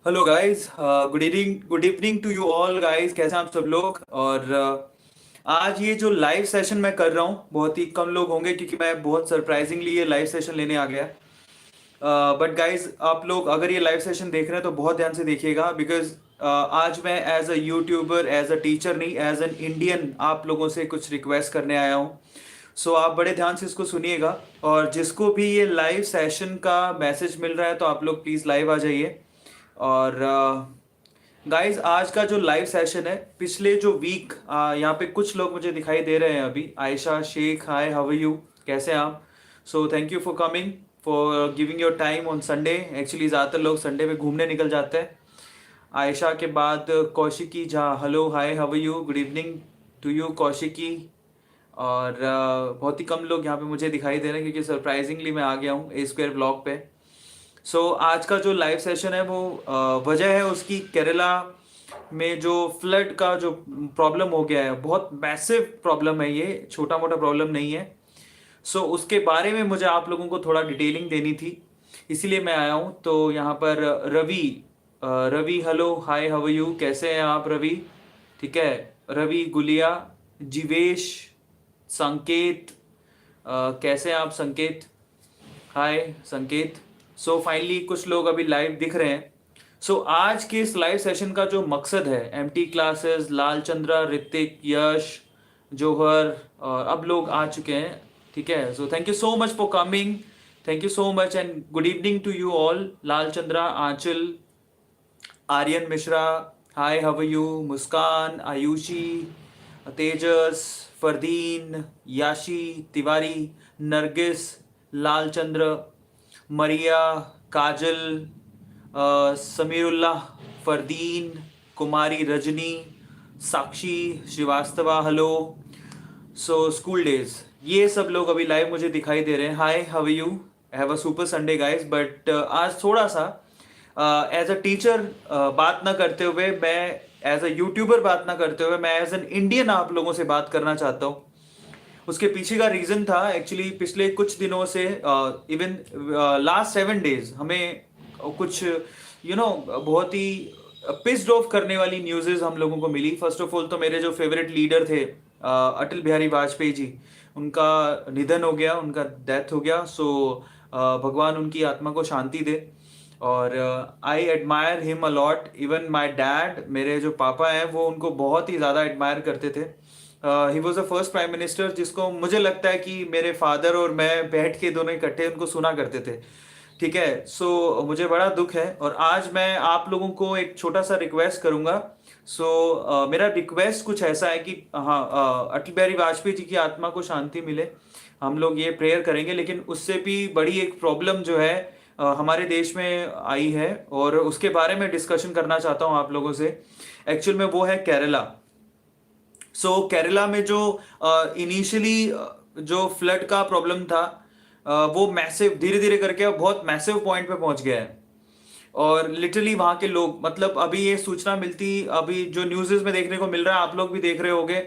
Hello guys, good evening to you all guys. कैसे हैं आप सब लोग? और आज ये जो लाइव सेशन मैं कर रहा हूँ, बहुत ही कम लोग होंगे क्योंकि मैं बहुत सरप्राइजिंगली ये लाइव सेशन लेने आ गया। बट गाइस, आप लोग अगर ये लाइव सेशन देख रहे हैं तो बहुत ध्यान से देखिएगा, बिकॉज आज मैं as a YouTuber, as a teacher नहीं, एज एन इंडियन आप लोगों से कुछ रिक्वेस्ट करने आया हूँ। सो आप बड़े ध्यान से इसको सुनिएगा, और जिसको भी ये लाइव सेशन का मैसेज मिल रहा है तो आप लोग प्लीज़ लाइव आ जाइए। और गाइस, आज का जो लाइव सेशन है, पिछले जो वीक यहाँ पे कुछ लोग मुझे दिखाई दे रहे हैं अभी। आयशा शेख, हाय, हाउ आर यू? कैसे हैं आप? So thank you for coming, for giving your time on Sunday. Actually ज़्यादातर लोग संडे पे घूमने निकल जाते हैं। आयशा के बाद Kaushiki Jha, hello, hi, how are you? Good evening to you Kaushiki. और बहुत ही कम लोग यहाँ पे मुझे दिखाई दे रहे हैं क्योंकि सरप्राइजिंगली मैं आ गया हूँ ए स्क्वायर ब्लॉग पे। आज का जो लाइव सेशन है वो वजह है उसकी, केरला में जो फ्लड का जो प्रॉब्लम हो गया है, बहुत मैसिव प्रॉब्लम है, ये छोटा मोटा प्रॉब्लम नहीं है। उसके बारे में मुझे आप लोगों को थोड़ा डिटेलिंग देनी थी, इसीलिए मैं आया हूँ। तो यहाँ पर Ravi, Ravi hello, hi, how are you? कैसे हैं आप रवि? ठीक है, रवि गुलिया, जीवेश, संकेत, कैसे हैं आप संकेत? हाय संकेत। फाइनली कुछ लोग अभी लाइव दिख रहे हैं। आज के इस लाइव सेशन का जो मकसद है, एमटी क्लासेस, लाल चंद्रा, ऋतिक, यश, जौहर, और अब लोग आ चुके हैं। ठीक है, thank you so much for coming. Thank you so much and good evening to you all. Lal Chandra, Aanchal, Aryan Mishra, hi, how are you? Muskan, Aayushi, Tejas, Fardeen, Yashi Tiwari, Nargis, Lalchandra, Maria, Kajal, Samiullah, Fardeen, Kumari Rajni, Sakshi Srivastava, hello. School days, ये सब लोग अभी लाइव मुझे दिखाई दे रहे हैं। Hi, how are you? Have a super Sunday guys. But आज थोड़ा सा एज अ टीचर बात ना करते हुए, मैं एज अ यूट्यूबर बात ना करते हुए, मैं एज एन इंडियन आप लोगों से बात करना चाहता हूँ। उसके पीछे का रीजन था एक्चुअली, पिछले कुछ दिनों से, इवन लास्ट 7 डेज हमें कुछ बहुत ही पिस्ड ऑफ करने वाली न्यूज़ेस हम लोगों को मिली। फर्स्ट ऑफ ऑल तो मेरे जो फेवरेट लीडर थे, अटल बिहारी वाजपेयी जी, उनका निधन हो गया, उनका डेथ हो गया। भगवान उनकी आत्मा को शांति दे। और I admire him a lot. Even my dad, मेरे जो पापा हैं, वो उनको बहुत ही ज़्यादा एडमायर करते थे। He was the first prime minister जिसको मुझे लगता है कि मेरे फादर और मैं बैठ के दोनों इकट्ठे उनको सुना करते थे। ठीक है, मुझे बड़ा दुख है, और आज मैं आप लोगों को एक छोटा सा रिक्वेस्ट करूंगा। मेरा रिक्वेस्ट कुछ ऐसा है कि हाँ, अटल बिहारी वाजपेयी जी की आत्मा को शांति मिले, हम लोग ये प्रेयर करेंगे। लेकिन उससे भी बड़ी एक प्रॉब्लम जो है हमारे देश में आई है, और उसके बारे में डिस्कशन करना चाहता हूँ आप लोगों से। एक्चुअल में वो है केरला। केरला में जो इनिशियली जो फ्लड का प्रॉब्लम था, वो मैसिव, धीरे धीरे करके अब बहुत मैसिव पॉइंट पे पहुंच गया है। और लिटरली वहां के लोग, मतलब अभी ये सूचना मिलती, अभी जो न्यूज़ में देखने को मिल रहा है, आप लोग भी देख रहे होंगे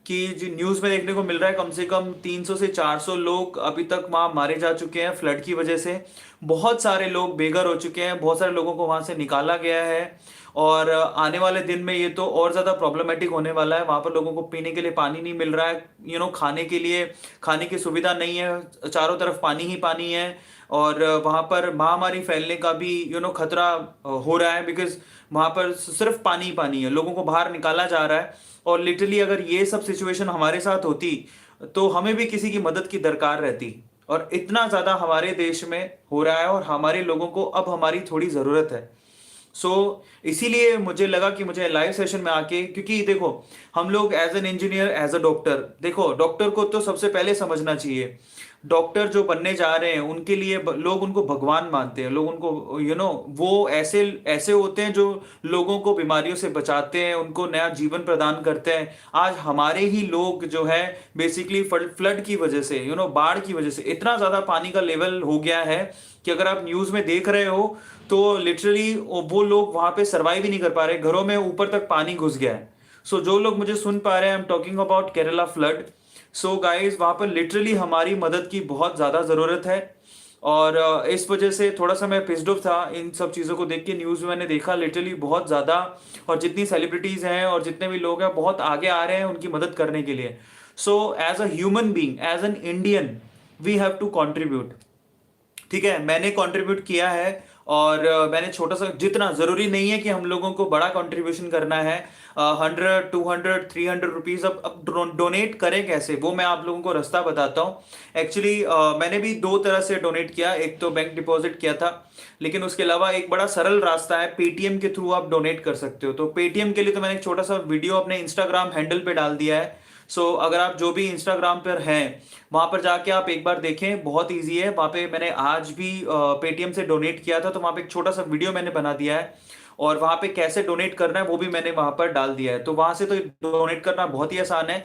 कि जो न्यूज़ में देखने को मिल रहा है, कम से कम 300 से 400 लोग अभी तक वहां मारे जा चुके हैं फ्लड की वजह से। बहुत सारे लोग बेघर हो चुके हैं, बहुत सारे लोगों को वहां से निकाला गया है। और आने वाले दिन में ये तो और ज़्यादा प्रॉब्लमेटिक होने वाला है। वहां पर लोगों को पीने के लिए पानी नहीं मिल रहा है, खाने के लिए खाने की सुविधा नहीं है, चारों तरफ पानी ही पानी है। और वहां पर महामारी फैलने का भी खतरा हो रहा है, बिकॉज वहां पर सिर्फ पानी ही पानी है, लोगों को बाहर निकाला जा रहा है। और लिटरली अगर ये सब सिचुएशन हमारे साथ होती तो हमें भी किसी की मदद की दरकार रहती। और इतना ज्यादा हमारे देश में हो रहा है, और हमारे लोगों को अब हमारी थोड़ी जरूरत है। इसीलिए मुझे लगा कि मुझे लाइव सेशन में आके, क्योंकि देखो, हम लोग as an engineer, as a doctor, देखो डॉक्टर को तो सबसे पहले समझना चाहिए, डॉक्टर जो बनने जा रहे हैं उनके लिए लोग उनको भगवान मानते हैं, लोग उनको वो ऐसे ऐसे होते हैं जो लोगों को बीमारियों से बचाते हैं, उनको नया जीवन प्रदान करते हैं। आज हमारे ही लोग जो है, बेसिकली फ्लड की वजह से, बाढ़ की वजह से इतना ज्यादा पानी का लेवल हो गया है कि अगर आप न्यूज में देख रहे हो तो लिटरली वो लोग वहां पे सर्वाइव ही नहीं कर पा रहे, घरों में ऊपर तक पानी घुस गया है। जो लोग मुझे सुन पा रहे हैं, I am talking about Kerala flood. Guys, वहां पर लिटरली हमारी मदद की बहुत ज्यादा जरूरत है। और इस वजह से थोड़ा सा मैं पिस्ड ऑफ था इन सब चीज़ों को देख के। न्यूज़ में मैंने देखा लिटरली बहुत ज़्यादा, और जितनी सेलिब्रिटीज़ हैं और जितने भी लोग हैं बहुत आगे आ रहे हैं उनकी मदद करने के लिए। So as a human being, as an Indian, we have to contribute. ठीक है, मैंने कंट्रीब्यूट किया है, और मैंने छोटा सा, जितना जरूरी नहीं है कि हम लोगों को बड़ा कंट्रीब्यूशन करना है। 100, 200, 300 रुपीज। अब डोनेट करें कैसे, वो मैं आप लोगों को रास्ता बताता हूँ। एक्चुअली मैंने भी दो तरह से डोनेट किया। एक तो बैंक डिपॉजिट किया था, लेकिन उसके अलावा एक बड़ा सरल रास्ता है, पेटीएम के थ्रू आप डोनेट कर सकते हो। तो पेटीएम के लिए तो मैंने एक छोटा सा वीडियो अपने इंस्टाग्राम हैंडल पे डाल दिया है। सो अगर आप जो भी इंस्टाग्राम पर हैं वहां पर जाके आप एक बार देखें, बहुत इजी है। वहां पे मैंने आज भी पेटीएम से डोनेट किया था, तो वहां पे एक छोटा सा वीडियो मैंने बना दिया है, और वहां पे कैसे डोनेट करना है वो भी मैंने वहां पर डाल दिया है। तो वहां से तो डोनेट करना बहुत ही आसान है।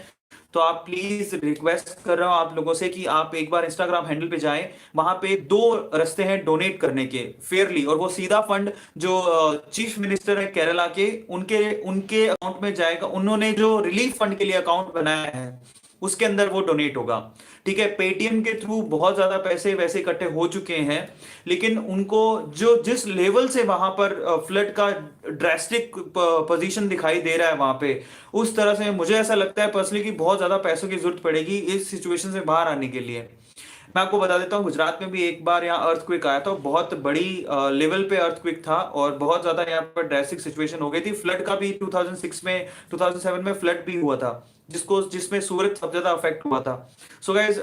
तो आप प्लीज, रिक्वेस्ट कर रहा हूं आप लोगों से कि आप एक बार इंस्टाग्राम हैंडल पे जाएं। वहां पे दो रास्ते हैं डोनेट करने के फेयरली, और वो सीधा फंड जो चीफ मिनिस्टर है केरला के, उनके उनके अकाउंट में जाएगा। उन्होंने जो रिलीफ फंड के लिए अकाउंट बनाया है उसके अंदर वो डोनेट होगा। ठीक है, पेटीएम के थ्रू बहुत ज्यादा पैसे वैसे इकट्ठे हो चुके हैं, लेकिन उनको जो जिस लेवल से वहां पर फ्लड का ड्रेस्टिक पोजीशन दिखाई दे रहा है वहां पे, उस तरह से मुझे ऐसा लगता है पर्सनली कि बहुत ज्यादा पैसों की जरूरत पड़ेगी इस सिचुएशन से बाहर आने के लिए। मैं आपको बता देता हूँ, गुजरात में भी एक बार यहाँ अर्थक्वेक आया था, बहुत बड़ी लेवल पे अर्थक्वेक था, और बहुत ज्यादा यहाँ पर ड्रेस्टिक सिचुएशन हो गई थी। फ्लड का भी 2006 में, 2007 में फ्लड भी हुआ था, जिसमें सूरत सबसे ज्यादा अफेक्ट हुआ था। सो गाइज,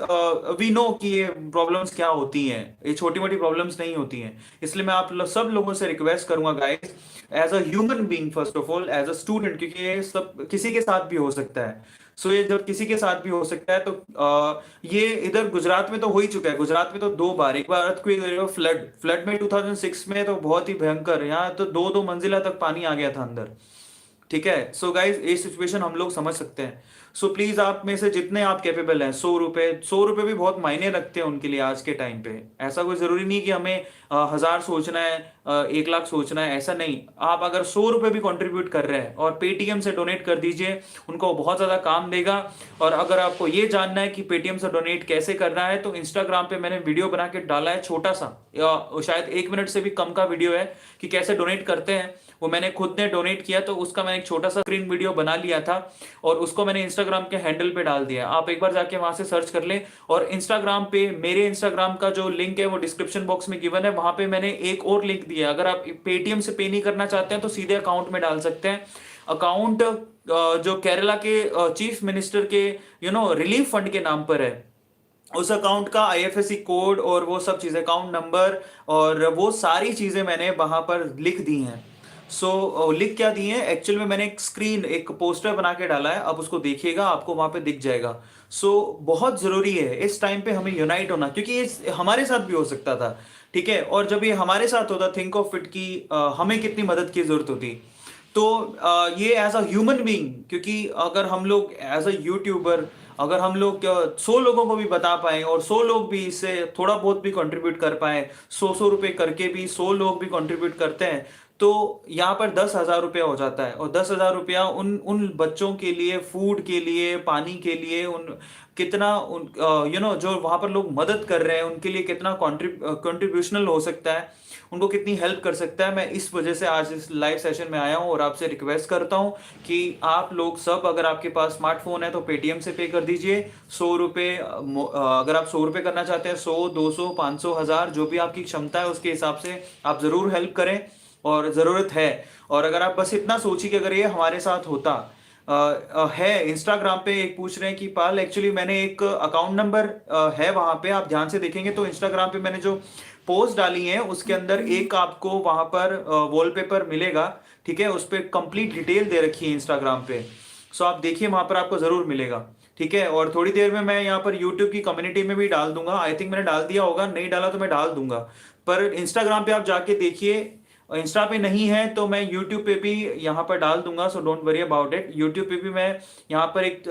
वी नो कि ये प्रॉब्लम्स क्या होती हैं, ये छोटी मोटी प्रॉब्लम्स नहीं होती हैं। इसलिए मैं आप सब लोगों से रिक्वेस्ट करूंगा guys, as a human being, first of all as a student, क्योंकि ये सब किसी के साथ भी हो सकता है। सो ये जब किसी के साथ भी हो सकता है, तो ये इधर गुजरात में तो हो ही चुका है। गुजरात में तो दो बार, एक बार अर्थक्वेक, फ्लड फ्लड में 2006 में तो बहुत ही भयंकर, यहाँ तो दो दो मंजिला तक पानी आ गया था अंदर। ठीक है, सो गाइज ये सिचुएशन हम लोग समझ सकते हैं। सो प्लीज आप में से जितने आप कैपेबल हैं, 100 रुपए भी बहुत मायने रखते हैं उनके लिए आज के टाइम पे। ऐसा कोई जरूरी नहीं कि हमें 1000 सोचना है, 1 लाख सोचना है, ऐसा नहीं। आप अगर 100 रुपए भी कंट्रीब्यूट कर रहे हैं और पेटीएम से डोनेट कर दीजिए, उनको बहुत ज्यादा काम देगा। और अगर आपको ये जानना है कि पेटीएम से डोनेट कैसे करना है, तो इंस्टाग्राम पे मैंने वीडियो बना के डाला है, छोटा सा, शायद 1 मिनट से भी कम का वीडियो है कि कैसे डोनेट करते हैं। वो मैंने खुद ने डोनेट किया, तो उसका मैंने एक छोटा सा स्क्रीन वीडियो बना लिया था, और उसको मैंने इंस्टाग्राम के हैंडल पे डाल दिया। आप एक बार जाके वहां से सर्च कर लें। और इंस्टाग्राम पे मेरे इंस्टाग्राम का जो लिंक है वो डिस्क्रिप्शन बॉक्स में गिवन है, वहां पे मैंने एक और लिंक दिया है। अगर आप पेटीएम से पे नहीं करना चाहते हैं तो सीधे अकाउंट में डाल सकते हैं। अकाउंट जो केरला के चीफ मिनिस्टर के रिलीफ फंड के नाम पर है। उस अकाउंट का आईएफएससी कोड और वो सब चीजें, अकाउंट नंबर और वो सारी चीजें मैंने वहां पर लिख दी हैं। सो लिख क्या दिए हैं, एक्चुअल में मैंने एक पोस्टर बना के डाला है, अब उसको देखिएगा, आपको वहां पे दिख जाएगा। सो बहुत जरूरी है इस टाइम पे हमें यूनाइट होना, क्योंकि ये हमारे साथ भी हो सकता था। ठीक है, और जब ये हमारे साथ होता, थिंक ऑफ इट कि हमें कितनी मदद की जरूरत होती। तो ये एज अ ह्यूमन बीइंग, क्योंकि अगर हम लोग एज अ यूट्यूबर, अगर हम लोग 100 लोगों को भी बता पाए और 100 लोग भी इससे थोड़ा बहुत भी कंट्रीब्यूट कर पाए, 100 रुपए करके भी 100 लोग भी कंट्रीब्यूट करते हैं, तो यहाँ पर 10,000 रुपया हो जाता है। और 10,000 रुपया उन उन बच्चों के लिए, फूड के लिए, पानी के लिए, उन कितना उन जो वहां पर लोग मदद कर रहे हैं उनके लिए कितना कंट्रीब्यूशनल हो सकता है, उनको कितनी हेल्प कर सकता है। मैं इस वजह से आज इस लाइव सेशन में आया हूं और आपसे रिक्वेस्ट करता हूं कि आप लोग सब, अगर आपके पास स्मार्टफोन है तो पेटीएम से पे कर दीजिए 100 रुपए। अगर आप 100 रुपए करना चाहते हैं, 100, 200, 500, 1000, जो भी आपकी क्षमता है उसके हिसाब से आप जरूर हेल्प करें, और जरूरत है। और अगर आप बस इतना सोचिए कि अगर ये हमारे साथ होता, है इंस्टाग्राम पे एक पूछ रहे हैं कि पाल, एक्चुअली मैंने एक अकाउंट नंबर है वहां पे, आप ध्यान से देखेंगे तो इंस्टाग्राम पे मैंने जो पोस्ट डाली है उसके अंदर एक आपको वहां पर वॉलपेपर मिलेगा। ठीक है, उस पर कंप्लीट डिटेल दे रखी है इंस्टाग्राम पे। सो आप देखिए, वहां पर आपको जरूर मिलेगा। ठीक है, और थोड़ी देर में मैं यहाँ पर यूट्यूब की कम्युनिटी में भी डाल दूंगा। आई थिंक मैंने डाल दिया होगा, नहीं डाला तो मैं डाल दूंगा। पर इंस्टाग्राम पे आप जाके देखिए, इंस्टा पे नहीं है तो मैं यूट्यूब पे भी यहाँ पर डाल दूंगा। सो don't worry about it, YouTube पे भी मैं यहाँ पर एक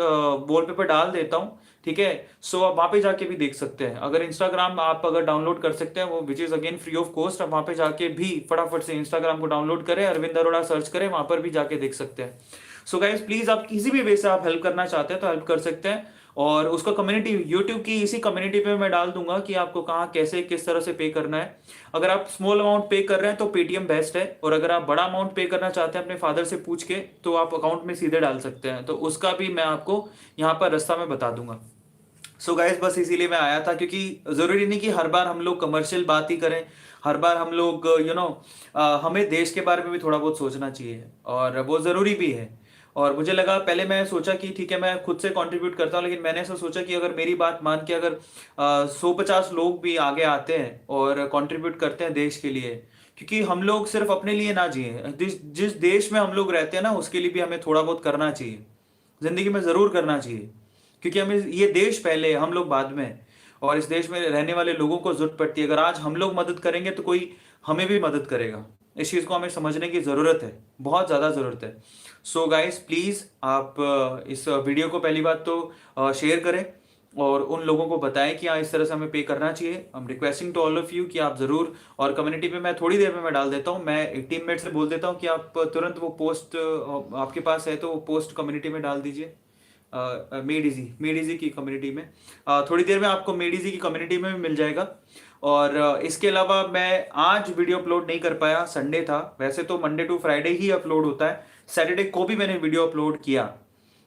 वॉलपेपर डाल देता हूँ। ठीक है, सो आप वहां पे जाके भी देख सकते हैं। अगर इंस्टाग्राम आप अगर डाउनलोड कर सकते हैं, वो which is again free of cost, आप वहां पे जाके भी फटाफट से इंस्टाग्राम को डाउनलोड करें, अरविंद अरोड़ा सर्च करें, वहां पर भी जाके देख सकते हैं। सो गाइज प्लीज, आप किसी भी वे से आप हेल्प करना चाहते हैं तो हेल्प कर सकते हैं। और उसका कम्युनिटी यूट्यूब की इसी कम्युनिटी पे मैं डाल दूंगा कि आपको कहाँ कैसे किस तरह से पे करना है। अगर आप स्मॉल अमाउंट पे कर रहे हैं तो पेटीएम बेस्ट है, और अगर आप बड़ा अमाउंट पे करना चाहते हैं अपने फादर से पूछ के तो आप अकाउंट में सीधे डाल सकते हैं, तो उसका भी मैं आपको यहाँ पर रास्ता में बता दूंगा। सो गाइस बस इसीलिए मैं आया था, क्योंकि जरूरी नहीं कि हर बार हम लोग कमर्शियल बात ही करें, हर बार हम लोग हमें देश के बारे में भी थोड़ा बहुत सोचना चाहिए, और वो जरूरी भी है। और मुझे लगा, पहले मैं सोचा कि ठीक है मैं खुद से कंट्रीब्यूट करता हूँ, लेकिन मैंने ऐसा सोचा कि अगर मेरी बात मान के अगर 150 लोग भी आगे आते हैं और कंट्रीब्यूट करते हैं देश के लिए, क्योंकि हम लोग सिर्फ अपने लिए ना जिए, जिस देश में हम लोग रहते हैं ना उसके लिए भी हमें थोड़ा बहुत करना चाहिए, जिंदगी में जरूर करना चाहिए, क्योंकि हमें ये देश पहले, हम लोग बाद में, और इस देश में रहने वाले लोगों को जरूरत पड़ती है। अगर आज हम लोग मदद करेंगे तो कोई हमें भी मदद करेगा। इस चीज को हमें समझने की जरूरत है, बहुत ज्यादा जरूरत है। सो गाइस प्लीज आप इस वीडियो को पहली बात तो शेयर करें और उन लोगों को बताएं कि हाँ इस तरह से हमें पे करना चाहिए। I am requesting to all of you कि आप जरूर, और कम्युनिटी पे मैं थोड़ी देर में मैं डाल देता हूँ, मैं एक टीममेट से बोल देता हूँ कि आप तुरंत वो पोस्ट आपके पास है तो वो पोस्ट कम्युनिटी में डाल दीजिए, मेड इजी की कम्युनिटी में। थोड़ी देर में आपको मेड इजी की कम्युनिटी में भी मिल जाएगा। और इसके अलावा मैं आज वीडियो अपलोड नहीं कर पाया, संडे था, वैसे तो मंडे टू फ्राइडे ही अपलोड होता है, सैटरडे को भी मैंने वीडियो अपलोड किया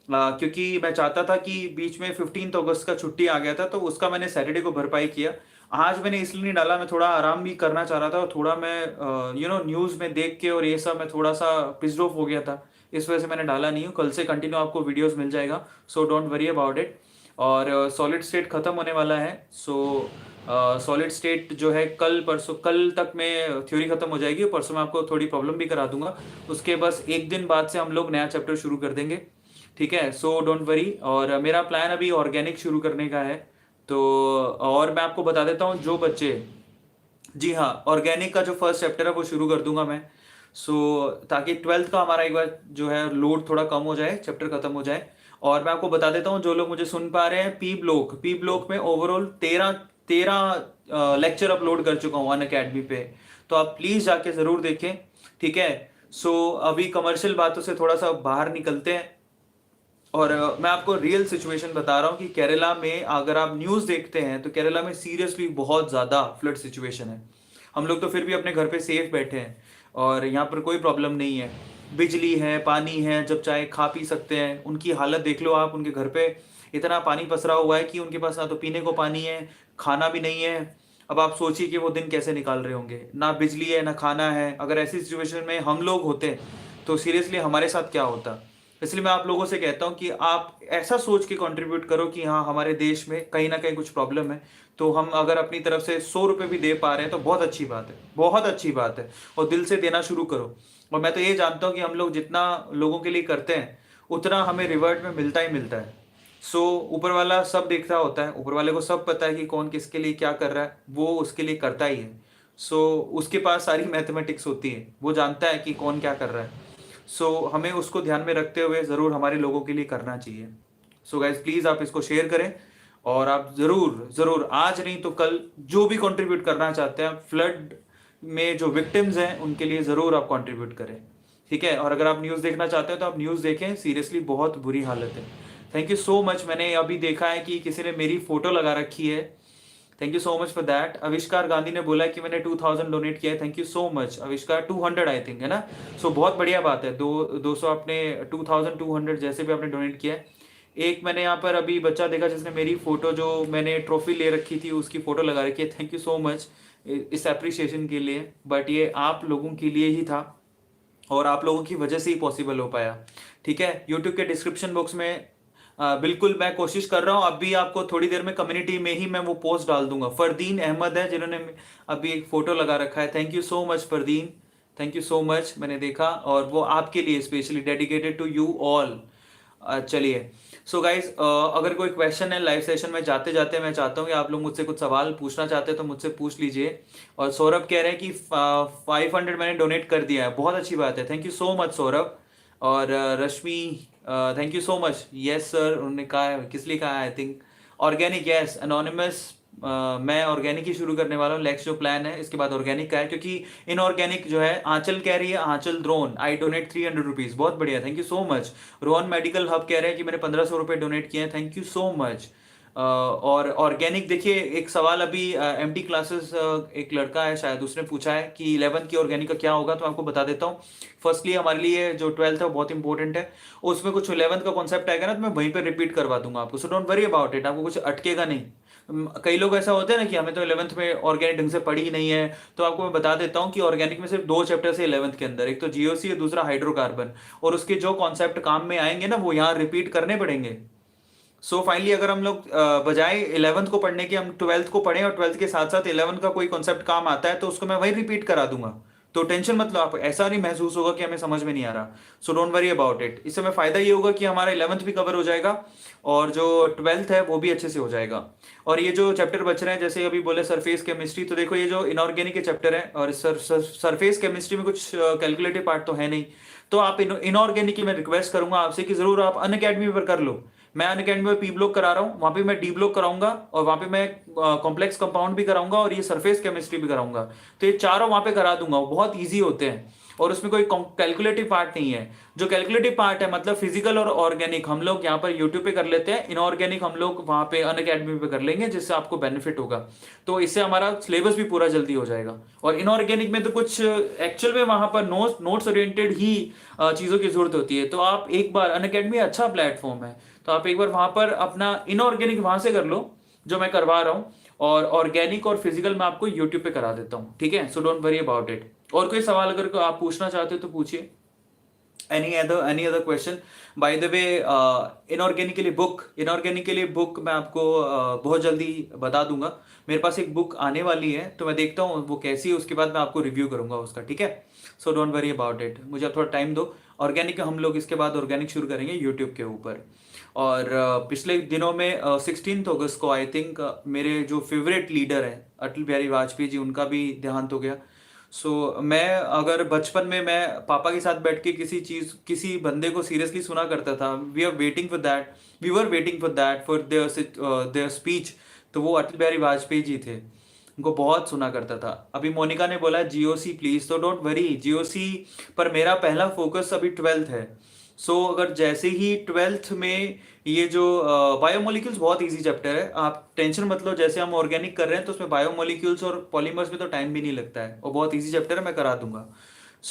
क्योंकि मैं चाहता था कि बीच में 15 अगस्त का छुट्टी आ गया था तो उसका मैंने सैटरडे को भरपाई किया। आज मैंने इसलिए नहीं डाला, मैं थोड़ा आराम भी करना चाह रहा था, और थोड़ा मैं न्यूज़ में देख के और ये सब मैं थोड़ा सा पिस्ड ऑफ हो गया था, इस वजह से मैंने डाला नहीं हूँ। कल से कंटिन्यू आपको वीडियोस मिल जाएगा, सो डोंट वरी अबाउट इट। और सॉलिड स्टेट खत्म होने वाला है, सो सॉलिड स्टेट जो है कल परसों, कल तक में थ्योरी खत्म हो जाएगी, परसों मैं आपको थोड़ी प्रॉब्लम भी करा दूंगा, उसके बस एक दिन बाद से हम लोग नया चैप्टर शुरू कर देंगे, ठीक है। सो डोंट वरी। और मेरा प्लान अभी ऑर्गेनिक शुरू करने का है, तो और मैं आपको बता देता हूँ जो बच्चे, जी हाँ, ऑर्गेनिक का जो फर्स्ट चैप्टर है वो शुरू कर दूंगा मैं, सो ताकि 12th का हमारा एक बार जो है लोड थोड़ा कम हो जाए, चैप्टर खत्म हो जाए। और मैं आपको बता देता हूँ जो लोग मुझे सुन पा रहे हैं, पी ब्लॉक में ओवरऑल 13 लेक्चर अपलोड कर चुका हूँ अनअकैडमी पे, तो आप प्लीज जाके जरूर देखें, ठीक है। सो अभी कमर्शियल बातों से थोड़ा सा बाहर निकलते हैं, और मैं आपको रियल सिचुएशन बता रहा हूँ कि केरला में अगर आप न्यूज़ देखते हैं तो केरला में सीरियसली बहुत ज़्यादा फ्लड सिचुएशन है। हम लोग तो फिर भी अपने घर पे सेफ बैठे हैं और यहाँ पर कोई प्रॉब्लम नहीं है, बिजली है, पानी है, जब चाहे खा पी सकते हैं। उनकी हालत देख लो आप, उनके घर पे इतना पानी पसरा हुआ है कि उनके पास ना तो पीने को पानी है, खाना भी नहीं है। अब आप सोचिए कि वो दिन कैसे निकाल रहे होंगे, ना बिजली है ना खाना है। अगर ऐसी सिचुएशन में हम लोग होते तो सीरियसली हमारे साथ क्या होता। इसलिए मैं आप लोगों से कहता हूं कि आप ऐसा सोच के कंट्रीब्यूट करो कि हाँ हमारे देश में कहीं ना कहीं कुछ प्रॉब्लम है, तो हम अगर अपनी तरफ से 100 रुपये भी दे पा रहे हैं तो बहुत अच्छी बात है, बहुत अच्छी बात है, और दिल से देना शुरू करो। और मैं तो ये जानता हूँ कि हम लोग जितना लोगों के लिए करते हैं उतना हमें रिवर्ट में मिलता ही मिलता है। सो ऊपर वाला सब देख रहा होता है, ऊपर वाले को सब पता है कि कौन किसके लिए क्या कर रहा है, वो उसके लिए करता ही है। सो उसके पास सारी मैथमेटिक्स होती है, वो जानता है कि कौन क्या कर रहा है। हमें उसको ध्यान में रखते हुए ज़रूर हमारे लोगों के लिए करना चाहिए। गाइज प्लीज़ आप इसको शेयर करें, और आप ज़रूर ज़रूर आज नहीं तो कल जो भी कंट्रीब्यूट करना चाहते हैं, फ्लड में जो विक्टिम्स हैं उनके लिए ज़रूर आप कंट्रीब्यूट करें, ठीक है। और अगर आप न्यूज़ देखना चाहते हैं तो आप न्यूज़ देखें, सीरियसली बहुत बुरी हालत है। Thank you so much. मैंने अभी देखा है कि किसी ने मेरी फ़ोटो लगा रखी है, thank you so much for that. आविष्कार गांधी ने बोला कि मैंने 2000 डोनेट किया है, थैंक यू सो मच आविष्कार। 200 आई थिंक है ना, बहुत बढ़िया बात है। 200 आपने 2200 जैसे भी आपने डोनेट किया है। एक मैंने यहाँ पर अभी बच्चा देखा जिसने मेरी फोटो, जो मैंने ट्रॉफी ले रखी थी, उसकी फोटो लगा रखी है, थैंक यू सो मच इस अप्रिसिएशन के लिए। बट ये आप लोगों के लिए ही था और आप लोगों की वजह से ही पॉसिबल हो पाया, ठीक है। यूट्यूब के डिस्क्रिप्शन बॉक्स में बिल्कुल मैं कोशिश कर रहा हूँ, अभी आपको थोड़ी देर में कम्युनिटी में ही मैं वो पोस्ट डाल दूंगा। फरदीन अहमद है जिन्होंने अभी एक फोटो लगा रखा है, thank you so much Fardeen, thank you so much, मैंने देखा, और वो आपके लिए specially dedicated to you all. चलिए, सो गाइज अगर कोई क्वेश्चन है लाइव सेशन में जाते जाते, मैं चाहता हूँ कि आप लोग मुझसे कुछ सवाल पूछना चाहते हैं तो मुझसे पूछ लीजिए। और सौरभ कह रहे हैं कि 500 मैंने डोनेट कर दिया है, बहुत अच्छी बात है, thank you so much Saurabh. और Rashmi thank you so much, yes sir, उन्होंने कहा है, किस लिए कहा है, I think organic, yes, anonymous मैं ऑर्गेनिक ही शुरू करने वाला हूँ। नेक्स्ट जो प्लान है इसके बाद ऑर्गेनिक का है, क्योंकि इनऑर्गेनिक जो है आंचल कह रही है, आंचल द्रोन, आई डोनेट 300 रुपीज, बहुत बढ़िया, thank you so much. Rohan medical hub कह रहे हैं कि मैंने 1500 रुपये डोनेट किए हैं, थैंक यू सो मच। और ऑर्गेनिक देखिए, एक सवाल अभी एमटी क्लासेस, एक लड़का है शायद उसने पूछा है कि 11th की ऑर्गेनिक का क्या होगा, तो आपको बता देता हूँ। फर्स्टली हमारे लिए जो 12th है वो बहुत इंपॉर्टेंट है, उसमें कुछ 11th का कॉन्सेप्ट आएगा ना, तो मैं वहीं पर रिपीट करवा दूंगा आपको, सो डोंट वरी अबाउट इट, आपको कुछ अटकेगा नहीं। कई लोग ऐसा होते हैं ना कि हमें तो 11th में ऑर्गेनिक ढंग से पढ़ी ही नहीं है, तो आपको मैं बता देता हूँ कि ऑर्गेनिक में सिर्फ 2 चैप्टर से 11th के अंदर, एक तो जीओसी है, दूसरा हाइड्रोकार्बन, और उसके जो कॉन्सेप्ट काम में आएंगे ना वो यहाँ रिपीट करने पड़ेंगे। सो फाइनली अगर हम लोग बजाय 11th को पढ़ने के हम 12th को पढ़ें, और 12th के साथ साथ 11th का कोई कॉन्सेप्ट काम आता है तो उसको मैं वही रिपीट करा दूंगा। तो टेंशन मत लो आप, ऐसा नहीं महसूस होगा कि हमें समझ में नहीं आ रहा। सो डोंट वरी अबाउट इट। इससे में फायदा ये होगा कि हमारा 11th भी कवर हो जाएगा और जो 12th है वो भी अच्छे से हो जाएगा। और ये जो चैप्टर बच रहे हैं, जैसे अभी बोले सरफेस केमिस्ट्री, तो देखो ये जो इनऑर्गेनिक के चैप्टर है, और सरफेस केमिस्ट्री में कुछ कैलकुलेटिव पार्ट तो है नहीं, तो आप इनऑर्गेनिक की मैं रिक्वेस्ट करूंगा आपसे कि जरूर आप अनअकैडमी पर कर लो। मैं अनअकैडमी में पी ब्लॉक करा रहा हूँ, वहां पे मैं डी ब्लॉक कराऊंगा, और वहां पे मैं कॉम्प्लेक्स कंपाउंड भी कराऊंगा, और ये सरफेस केमिस्ट्री भी कराऊंगा। तो ये चारों वहां पे करा दूंगा, वो बहुत ईजी होते हैं, और उसमें कोई कैलकुलेटिव पार्ट नहीं है। जो कैलकुलेटिव पार्ट है मतलब फिजिकल और ऑर्गेनिक हम लोग यहाँ पर यूट्यूब पे कर लेते हैं, इनऑर्गेनिक हम लोग वहां पे अनअकैडमी पे कर लेंगे, जिससे आपको बेनिफिट होगा। तो इससे हमारा सिलेबस भी पूरा जल्दी हो जाएगा। और इनऑर्गेनिक में तो कुछ एक्चुअल में वहां पर नोट्स ओरिएंटेड ही चीजों की जरूरत होती है। तो आप एक बार, अनअकैडमी अच्छा प्लेटफॉर्म है, तो आप एक बार वहां पर अपना इनऑर्गेनिक वहां से कर लो जो मैं करवा रहा हूँ, और ऑर्गेनिक और फिजिकल मैं आपको यूट्यूब पे करा देता हूँ, ठीक है। सो डोंट वरी अबाउट इट। और कोई सवाल अगर आप पूछना चाहते हो तो पूछिए। Any other question. By the way, inorganic के लिए बुक मैं आपको बहुत जल्दी बता दूंगा। मेरे पास एक बुक आने वाली है, तो मैं देखता हूँ वो कैसी है, उसके बाद मैं आपको रिव्यू करूंगा उसका, ठीक है। सो डोंट वरी अबाउट इट, मुझे अब थोड़ा टाइम दो। ऑर्गेनिक हम लोग इसके बाद ऑर्गेनिक शुरू करेंगे यूट्यूब के ऊपर। और पिछले दिनों में 16 अगस्त को आई थिंक मेरे जो फेवरेट लीडर हैं अटल बिहारी वाजपेयी जी, उनका भी देहांत हो गया। मैं अगर बचपन में मैं पापा के साथ बैठ के किसी बंदे को सीरियसली सुना करता था, we were waiting for that for their speech, तो वो अटल बिहारी वाजपेयी जी थे, उनको बहुत सुना करता था। अभी मोनिका ने बोला जीओसी प्लीज, तो डोंट वरी, जीओसी पर मेरा पहला फोकस अभी 12th है। अगर जैसे ही 12th में ये जो बायोमोलिक्यूल्स बहुत इजी चैप्टर है, आप टेंशन मत लो। जैसे हम ऑर्गेनिक कर रहे हैं तो उसमें बायोमोलिक्यूल्स और पॉलीमर्स में तो टाइम भी नहीं लगता है, और बहुत इजी चैप्टर है, मैं करा दूंगा।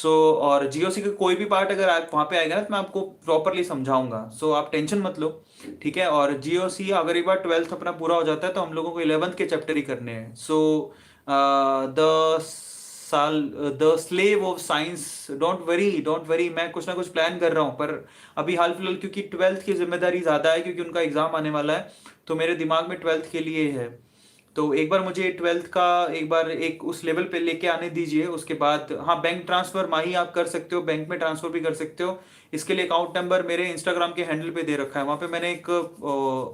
और जीओसी का कोई भी पार्ट अगर आप वहाँ पे आएगा ना, तो मैं आपको प्रॉपरली समझाऊंगा, आप टेंशन मत लो, ठीक है। और जीओसी अगर एक बार 12th अपना पूरा हो जाता है तो हम लोगों को 11th के चैप्टर ही करने हैं। द साल the slave of science, don't worry, मैं कुछ ना कुछ प्लान कर रहा हूँ, पर अभी हाल फिलहाल क्योंकि 12th की जिम्मेदारी ज्यादा है, क्योंकि उनका एग्जाम आने वाला है, तो मेरे दिमाग में 12th के लिए है। तो एक बार मुझे 12th का एक बार एक उस लेवल पे लेके आने दीजिए, उसके बाद हाँ, बैंक ट्रांसफर माही आप कर सकते हो, बैंक में ट्रांसफर भी कर सकते हो। इसके लिए अकाउंट नंबर मेरे इंस्टाग्राम के हैंडल पे दे रखा है, वहां पे मैंने एक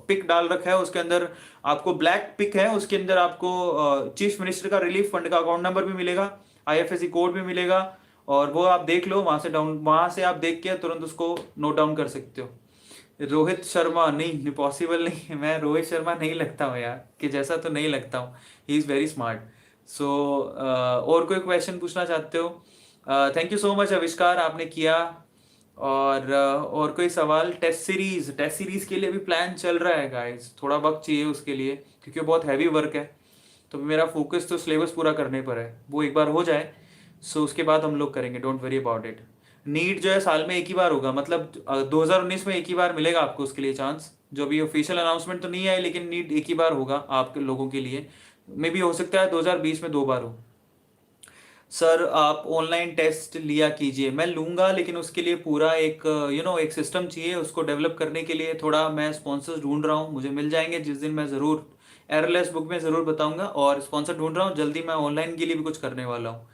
पिक डाल रखा है, उसके अंदर आपको ब्लैक पिक है, उसके अंदर आपको चीफ मिनिस्टर का रिलीफ फंड का अकाउंट नंबर भी मिलेगा, आईएफएससी कोड भी मिलेगा, और वो आप देख लो, वहां से आप देख के तुरंत उसको नोट डाउन कर सकते हो। रोहित शर्मा नहीं, पॉसिबल नहीं, मैं रोहित शर्मा नहीं लगता हूँ यार, कि जैसा तो नहीं लगता हूँ। He is very smart. और कोई क्वेश्चन पूछना चाहते हो? थैंक यू सो मच आविष्कार, आपने किया। और कोई सवाल? टेस्ट सीरीज के लिए भी प्लान चल रहा है गाइस, थोड़ा वक्त चाहिए उसके लिए, क्योंकि वो बहुत हैवी वर्क है। तो मेरा फोकस तो सिलेबस पूरा करने पर है, वो एक बार हो जाए, उसके बाद हम लोग करेंगे, don't worry about it. NEET जो है साल में एक ही बार होगा, मतलब 2019 में एक ही बार मिलेगा आपको उसके लिए चांस। जो भी ऑफिशियल अनाउंसमेंट तो नहीं है, लेकिन नीट एक ही बार होगा आपके लोगों के लिए। मे भी हो सकता है 2020 में 2 बार हो। सर आप ऑनलाइन टेस्ट लिया कीजिए, मैं लूंगा, लेकिन उसके लिए पूरा एक एक सिस्टम चाहिए, उसको डेवलप करने के लिए थोड़ा मैं स्पॉन्सर्स ढूंढ रहा हूँ, मुझे मिल जाएंगे जिस दिन, मैं ज़रूर एयरलेस बुक में ज़रूर बताऊंगा। और स्पॉन्सर ढूंढ रहा हूँ जल्दी, मैं ऑनलाइन के लिए भी कुछ करने वाला हूँ।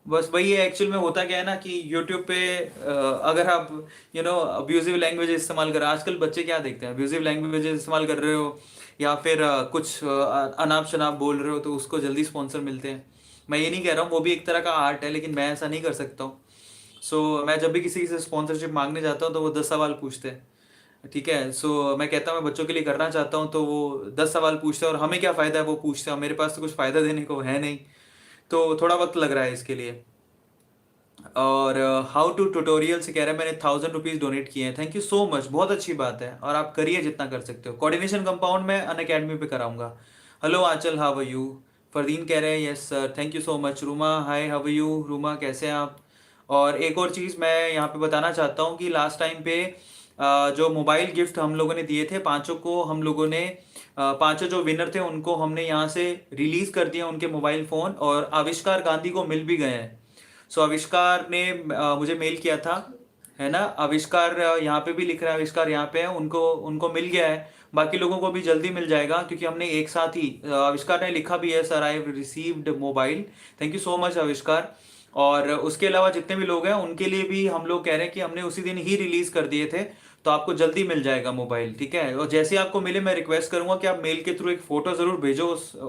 बस वही है, एक्चुअल में होता क्या है ना कि यूट्यूब पे अगर आप अब्यूजिव लैंग्वेज इस्तेमाल कर, आजकल बच्चे क्या देखते हैं, अब्यूजिव लैंग्वेज इस्तेमाल कर रहे हो, या फिर कुछ अनाप शनाप बोल रहे हो, तो उसको जल्दी स्पॉन्सर मिलते हैं। मैं ये नहीं कह रहा हूँ, वो भी एक तरह का आर्ट है, लेकिन मैं ऐसा नहीं कर सकता हूँ। मैं जब भी किसी से स्पॉन्सरशिप मांगने जाता हूँ तो वो 10 सवाल पूछते हैं। ठीक है। सो मैं कहता हूँ मैं बच्चों के लिए करना चाहता हूँ, तो वो 10 सवाल पूछते हैं और हमें क्या फ़ायदा है वो पूछते हैं, मेरे पास तो कुछ फ़ायदा देने को है नहीं, तो थोड़ा वक्त लग रहा है इसके लिए। और हाउ टू ट्यूटोरियल से कह रहे हैं मैंने 1000 रुपीज़ डोनेट किए हैं, थैंक यू सो मच, बहुत अच्छी बात है, और आप करिए जितना कर सकते हो। कोऑर्डिनेशन कंपाउंड में अन अकेडमी पे कराऊंगा। Hello Anchal, how are you? Fardeen कह रहे हैं yes sir, thank you so much. Ruma hi, how are you? Ruma कैसे हैं आप? और एक और चीज़ मैं यहाँ पे बताना चाहता हूँ कि लास्ट टाइम पे जो मोबाइल गिफ्ट हम लोगों ने दिए थे पांचों को, हम लोगों ने पांचों जो विनर थे उनको हमने यहाँ से रिलीज कर दिया उनके मोबाइल फ़ोन, और आविष्कार गांधी को मिल भी गए हैं। सो आविष्कार ने मुझे मेल किया था, है ना? आविष्कार यहाँ पे भी लिख रहा है, आविष्कार यहाँ पे है, उनको उनको मिल गया है। बाकी लोगों को भी जल्दी मिल जाएगा, क्योंकि हमने एक साथ ही आविष्कार ने लिखा भी है, sir I received mobile, thank you so much आविष्कार। और उसके अलावा जितने भी लोग हैं उनके लिए भी हम लोग कह रहे हैं कि हमने उसी दिन ही रिलीज कर दिए थे, तो आपको जल्दी मिल जाएगा मोबाइल, ठीक है? और जैसे आपको मिले मैं रिक्वेस्ट करूंगा कि आप मेल के थ्रू एक फोटो जरूर भेजो,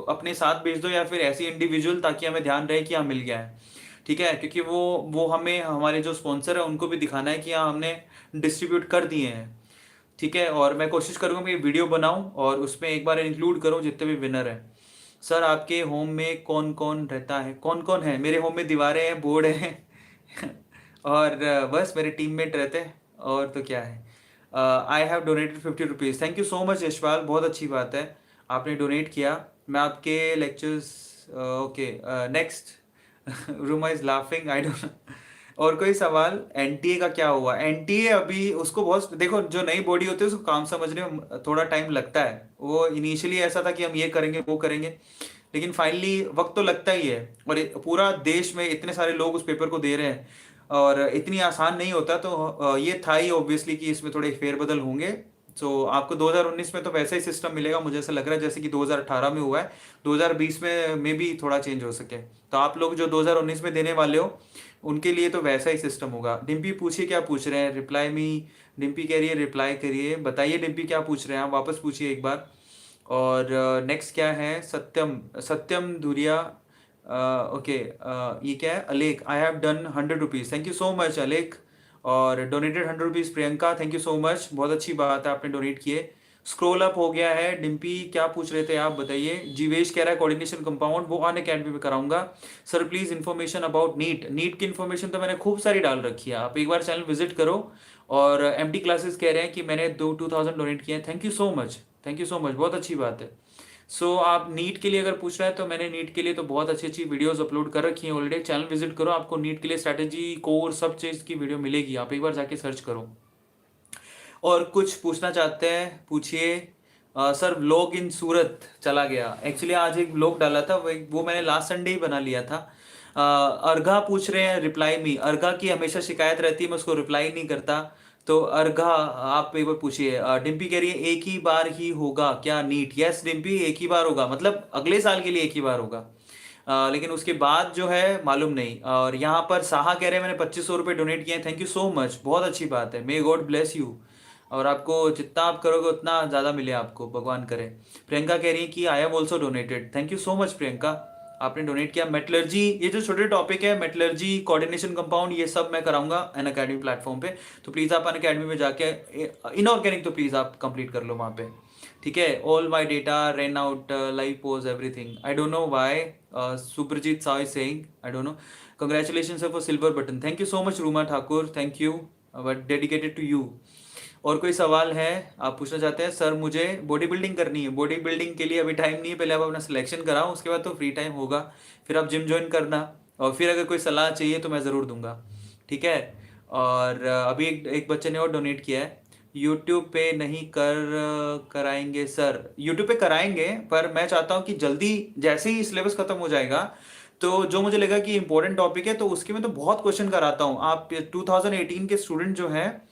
अपने साथ भेज दो, या फिर ऐसी इंडिविजुअल, ताकि हमें ध्यान रहे कि हाँ मिल गया है, ठीक है? क्योंकि वो हमें, हमारे जो स्पॉन्सर है उनको भी दिखाना है कि हाँ हमने डिस्ट्रीब्यूट कर दिए हैं, ठीक है? और मैं कोशिश करूंगा कि वीडियो बनाऊं और उसमें एक बार इंक्लूड करूं जितने भी विनर हैं। सर आपके होम में कौन कौन रहता है? कौन कौन है मेरे होम में? दीवारें हैं, बोर्ड है और बस मेरे टीममेट रहते हैं, और तो क्या है। I have donated 50 rupees, thank you so much Yashpal, बहुत अच्छी बात है, आपने डोनेट किया। मैं आपके lectures, okay next Ruma is laughing, I don't. और कोई सवाल? एनटीए का क्या हुआ? एनटीए अभी उसको बहुत, देखो जो नई बॉडी होती है उसको काम समझने में थोड़ा टाइम लगता है। वो इनिशियली ऐसा था कि हम ये करेंगे वो करेंगे, लेकिन फाइनली वक्त तो लगता ही है, और पूरा देश में इतने सारे लोग उस पेपर को दे रहे हैं, और इतनी आसान नहीं होता, तो ये था ही ऑब्वियसली कि इसमें थोड़े फेरबदल होंगे। सो आपको 2019 में तो वैसा ही सिस्टम मिलेगा, मुझे ऐसा लग रहा है जैसे कि 2018 में हुआ है, 2020 में भी थोड़ा चेंज हो सके। तो आप लोग जो 2019 में देने वाले हो उनके लिए तो वैसा ही सिस्टम होगा। डिम्पी पूछिए क्या पूछ रहे हैं, रिप्लाई मी। डिम्पी कह रही है रिप्लाई करिए, बताइए डिम्पी क्या पूछ रहे हैं आप, वापस पूछिए एक बार। और नेक्स्ट क्या है? सत्यम, सत्यम धुरिया, ओके, ये क्या है? Alekh, I have done 100 rupees, thank you so much Alekh. और donated 100 rupees Priyanka, thank you so much, बहुत अच्छी बात है आपने डोनेट किए। स्क्रॉल अप हो गया है। डिम्पी क्या पूछ रहे थे आप बताइए? जीवेश कह रहा है कोऑर्डिनेशन कंपाउंड वो अन अकेडमी में कराऊंगा। Sir please information about NEET. NEET की इन्फॉर्मेशन तो मैंने खूब सारी डाल रखी है, आप एक बार चैनल विजिट करो। और एमटी क्लासेस कह रहे हैं कि मैंने 2000 डोनेट किए हैं, thank you so much, thank you so much, बहुत अच्छी बात है। सो आप नीट के लिए अगर पूछ रहे हैं तो मैंने नीट के लिए तो बहुत अच्छी अच्छी वीडियोस अपलोड कर रखी हैं ऑलरेडी, चैनल विजिट करो, आपको नीट के लिए स्ट्रैटेजी कोर्स सब चीज़ की वीडियो मिलेगी, आप एक बार जाके सर्च करो। और कुछ पूछना चाहते हैं पूछिए। सर व्लॉग इन सूरत चला गया, एक्चुअली आज एक व्लॉग डाला था, वो मैंने लास्ट संडे ही बना लिया था। अर्घा पूछ रहे हैं रिप्लाई मी। अर्घा की हमेशा शिकायत रहती है मैं उसको रिप्लाई नहीं करता, तो अर्घा आप एक बार पूछिए। डिम्पी कह रही है एक ही बार ही होगा क्या नीट? यस डिम्पी, एक ही बार होगा, मतलब अगले साल के लिए एक ही बार होगा। लेकिन उसके बाद जो है मालूम नहीं। और यहाँ पर साहा कह रहे हैं मैंने 2500 रुपये डोनेट किए हैं, थैंक यू सो मच, बहुत अच्छी बात है, मे गॉड ब्लेस यू। और आपको जितना आप करोगे उतना ज़्यादा मिले आपको, भगवान करे। प्रियंका कह रही है कि I have also donated, thank you so much Priyanka, आपने डोनेट किया। मेटलर्जी, ये जो छोटे टॉपिक है मेटलर्जी, कोऑर्डिनेशन कंपाउंड, ये सब मैं कराऊंगा अन अकेडमी प्लेटफॉर्म पे, तो प्लीज़ आप अन अकेडमी में जाके इनऑर्गेनिक तो प्लीज़ आप कंप्लीट कर लो वहाँ पे, ठीक है? All my data ran out, live pose everything, I don't know why. Suprajit Shaw is saying I don't know. Congratulation sir for silver button, thank you so much Ruma Thakur, thank you, but dedicated to you. और कोई सवाल है आप पूछना चाहते हैं? Sir मुझे body building करनी है, बॉडी बिल्डिंग के लिए अभी टाइम नहीं है, पहले आप अपना सिलेक्शन कराओ, उसके बाद तो फ्री टाइम होगा, फिर आप जिम ज्वाइन करना, और फिर अगर कोई सलाह चाहिए तो मैं ज़रूर दूंगा, ठीक है? और अभी एक बच्चे ने और डोनेट किया है। यूट्यूब पे नहीं कराएंगे सर? यूट्यूब पे कराएंगे, पर मैं चाहता हूँ कि जल्दी जैसे ही सिलेबस खत्म हो जाएगा, तो जो मुझे लगा कि इंपॉर्टेंट टॉपिक है तो उसके में तो बहुत क्वेश्चन कराता हूँ। आप 2018 के स्टूडेंट जो हैं,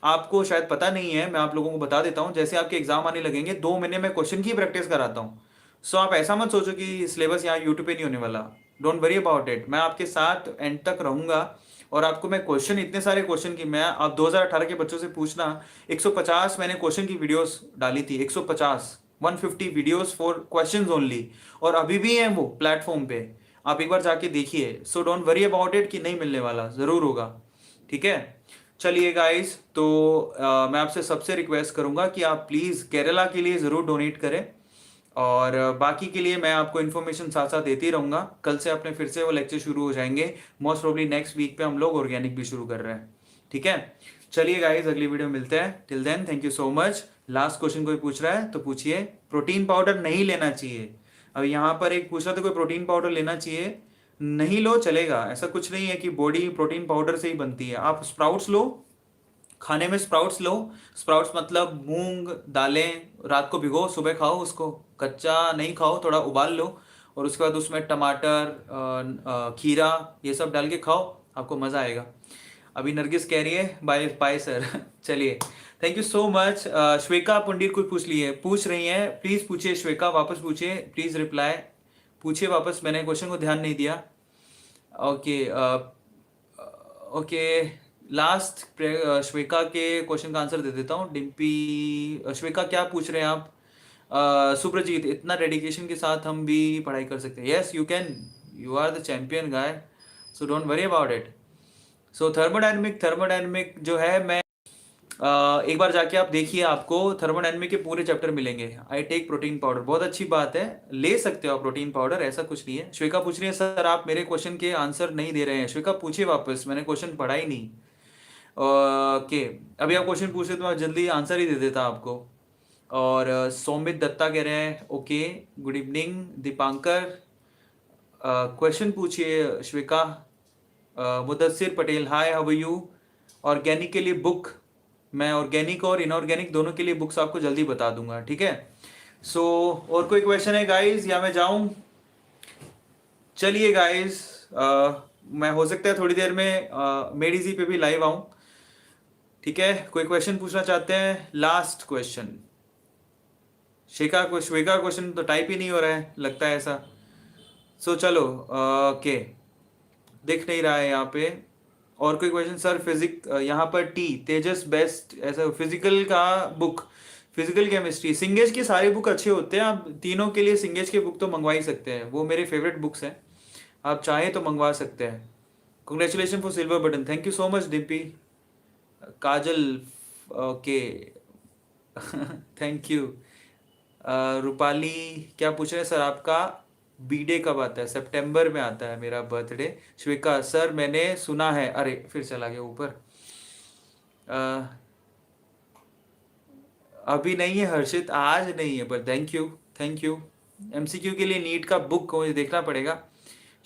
आपको शायद पता नहीं है, मैं आप लोगों को बता देता हूँ, जैसे आपके एग्जाम आने लगेंगे 2 महीने में क्वेश्चन की प्रैक्टिस कराता हूँ। सो आप ऐसा मत सोचो कि सिलेबस यहाँ यूट्यूब पे नहीं होने वाला, डोंट वरी अबाउट इट, मैं आपके साथ एंड तक रहूंगा। और आपको मैं क्वेश्चन, इतने सारे क्वेश्चन की, मैं आप 2018 के बच्चों से पूछना, 150 मैंने क्वेश्चन की वीडियोस डाली थी, 150, 150 वीडियोस फॉर क्वेश्चंस ओनली, और अभी भी हैं वो प्लेटफॉर्म पे, आप एक बार जाके देखिए। सो डोंट वरी अबाउट इट कि नहीं मिलने वाला, जरूर होगा, ठीक है? चलिए गाइस, तो मैं आपसे सबसे रिक्वेस्ट करूंगा कि आप प्लीज़ केरला के लिए ज़रूर डोनेट करें, और बाकी के लिए मैं आपको इन्फॉर्मेशन साथ साथ देती रहूंगा। कल से अपने फिर से वो लेक्चर शुरू हो जाएंगे। मोस्ट प्रोबली नेक्स्ट वीक पे हम लोग ऑर्गेनिक भी शुरू कर रहे हैं। ठीक है, चलिए गाइस, अगली वीडियो में मिलते हैं। Till then thank you so much. Last question कोई पूछ रहा है तो पूछिए। प्रोटीन पाउडर नहीं लेना चाहिए। अब यहाँ पर एक पूछ रहा था कोई प्रोटीन पाउडर लेना चाहिए। नहीं लो, चलेगा। ऐसा कुछ नहीं है कि बॉडी प्रोटीन पाउडर से ही बनती है। आप स्प्राउट्स लो, खाने में स्प्राउट्स लो। स्प्राउट्स मतलब मूंग दालें, रात को भिगो, सुबह खाओ उसको। कच्चा नहीं खाओ, थोड़ा उबाल लो, और उसके बाद उसमें टमाटर, खीरा, ये सब डाल के खाओ, आपको मज़ा आएगा। अभी नरगिस कह रही है बाय बाय सर। चलिए, थैंक यू सो मच। श्वेका पंडित कुछ पूछ रही हैं। प्लीज़ पूछिए श्वेका, वापस पूछिए प्लीज़, रिप्लाई पूछिए वापस। मैंने क्वेश्चन को ध्यान नहीं दिया। ओके, ओके, लास्ट श्वेका के क्वेश्चन का आंसर दे देता हूँ। डिम्पी, श्वेका क्या पूछ रहे हैं आप? सुप्रजीत, इतना डेडिकेशन के साथ हम भी पढ़ाई कर सकते हैं। Yes you can, you are the champion guy, so don't worry about it. So thermodynamic जो है, मैं एक बार जाके आप देखिए, आपको थर्मोडायनेमिक के पूरे चैप्टर मिलेंगे। आई टेक प्रोटीन पाउडर, बहुत अच्छी बात है, ले सकते हो आप प्रोटीन पाउडर, ऐसा कुछ नहीं है। श्वेका पूछ रही है सर आप मेरे क्वेश्चन के आंसर नहीं दे रहे हैं। श्वेका पूछिए वापस, मैंने क्वेश्चन पढ़ा ही नहीं। ओके, अभी आप क्वेश्चन पूछ रहे तो मैं जल्दी आंसर ही दे देता आपको। और सौमित दत्ता कह रहे हैं okay, good evening. Deepankar, question पूछिए Shweka. Mudassir Patel, hi how are you. Organic के लिए बुक, मैं ऑर्गेनिक और इनऑर्गेनिक दोनों के लिए बुक्स आपको जल्दी बता दूंगा। ठीक है, सो और कोई क्वेश्चन है गाइस या मैं जाऊं? चलिए गाइस, मैं हो सकता है थोड़ी देर में मेडिजी पे भी लाइव आऊं। ठीक है, कोई क्वेश्चन पूछना चाहते हैं? Last question. श्वेका क्वेश्चन तो टाइप ही नहीं हो रहा है, लगता है ऐसा। सो चलो, ओके, दिख नहीं रहा है यहाँ पे। और कोई क्वेश्चन सर? यहाँ पर टी तेजस बेस्ट, ऐसा फिजिकल का बुक, फिजिकल केमिस्ट्री, सिंगेज की सारी बुक अच्छे होते हैं। आप तीनों के लिए सिंगेज के बुक तो मंगवा ही सकते हैं, वो मेरे फेवरेट बुक्स हैं, आप चाहें तो मंगवा सकते हैं। Congratulation for silver button, thank you so much Dimpy. Kajal, okay, thank you. Rupali क्या पूछ रहे हैं सर? आपका बी-डे कब आता है? सितंबर में आता है मेरा बर्थडे। श्वेका, सर मैंने सुना है, अरे फिर चला गया ऊपर। अभी नहीं है हर्षित, आज नहीं है, पर thank you, thank you. MCQ के लिए नीट का बुक मुझे देखना पड़ेगा।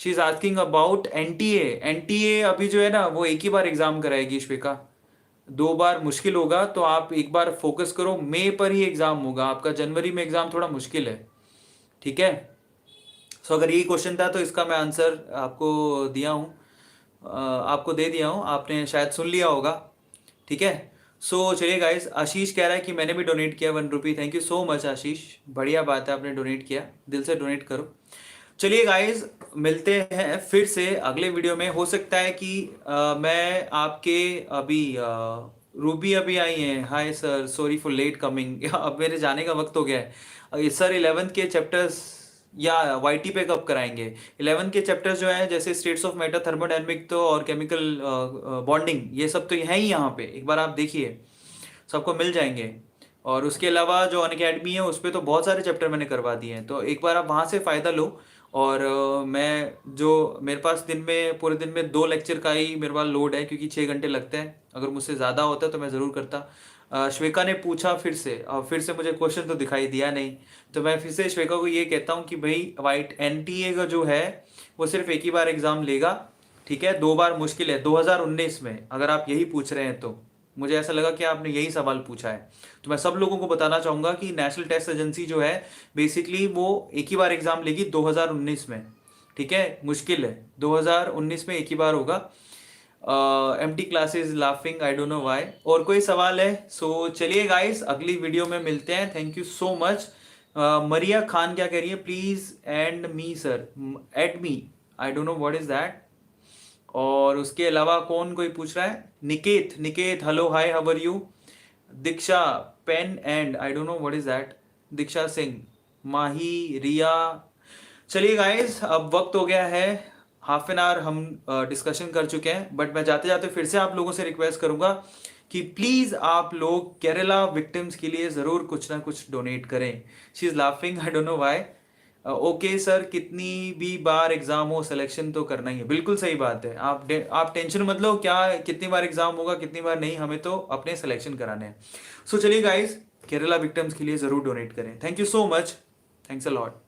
She is asking about NTA. NTA अभी जो है ना, वो एक ही बार एग्जाम कराएगी श्वेका, 2 बार मुश्किल होगा, तो आप एक बार फोकस करो। मई पर ही एग्जाम होगा आपका, जनवरी में एग्जाम थोड़ा मुश्किल है। ठीक है, सो अगर यही क्वेश्चन था तो इसका मैं आंसर आपको दिया हूँ, आपको दे दिया हूँ, आपने शायद सुन लिया होगा। ठीक है, सो चलिए गाइस, आशीष कह रहा है कि मैंने भी डोनेट किया 1 रुपी। थैंक यू सो मच आशीष, बढ़िया बात है, आपने डोनेट किया, दिल से डोनेट करो। चलिए गाइस, मिलते हैं फिर से अगले वीडियो में। हो सकता है कि मैं आपके अभी रूबी अभी आई हैं। Hi sir, sorry for late coming. अब मेरे जाने का वक्त हो गया है सर। 11th के चैप्टर्स या वाईटी पे कब कराएंगे? 11th के चैप्टर्स जो है, जैसे स्टेट्स ऑफ मैटर, थर्मोडायनेमिक तो और केमिकल बॉन्डिंग, ये सब तो है ही यहाँ पे, एक बार आप देखिए, सबको मिल जाएंगे। और उसके अलावा जो अनअकैडमी है उस पर तो बहुत सारे चैप्टर मैंने करवा दिए हैं, तो एक बार आप वहाँ से फ़ायदा लो। और मैं जो मेरे पास दिन में, पूरे दिन में 2 लेक्चर का ही मेरे पास लोड है, क्योंकि 6 घंटे लगते हैं। अगर मुझसे ज़्यादा होता तो मैं ज़रूर करता। श्वेका ने पूछा फिर से, और फिर से मुझे क्वेश्चन तो दिखाई दिया नहीं, तो मैं फिर से श्वेका को ये कहता हूँ कि भाई वाइट एनटीए का जो है वो सिर्फ एक ही बार एग्ज़ाम लेगा। ठीक है, 2 बार मुश्किल है 2019 में, अगर आप यही पूछ रहे हैं तो मुझे ऐसा लगा कि आपने यही सवाल पूछा है। तो मैं सब लोगों को बताना चाहूँगा कि नेशनल टेस्ट एजेंसी जो है, बेसिकली वो एक ही बार एग्ज़ाम लेगी 2019 में। ठीक है, मुश्किल है, 2019 में एक ही बार होगा। Empty classes laughing, I don't know why. और कोई सवाल है? सो चलिए गाइस, अगली वीडियो में मिलते हैं। Thank you so much. Maria Khan क्या कह रही है? Please and me sir, add me, I don't know what is that. और उसके अलावा कौन कोई पूछ रहा है? Niket hello, hi how are you. Diksha, pen and, I don't know what is that. Diksha Singh, Mahi, Riya. चलिए गाइस, अब वक्त हो गया है हाफ एन आवर हम डिस्कशन कर चुके हैं, बट मैं जाते जाते फिर से आप लोगों से रिक्वेस्ट करूंगा कि प्लीज आप लोग केरला विक्टिम्स के लिए जरूर कुछ ना कुछ डोनेट करें। She is laughing, I don't know why. Okay sir, कितनी भी बार एग्जाम हो सिलेक्शन तो करना ही है, बिल्कुल सही बात है। आप टेंशन मत लो, क्या कितनी बार एग्जाम होगा कितनी बार नहीं, हमें तो अपने सिलेक्शन कराने हैं। सो चलिए गाइस, केरला विक्टिम्स के लिए जरूर डोनेट करें। Thank you so much, thanks a lot.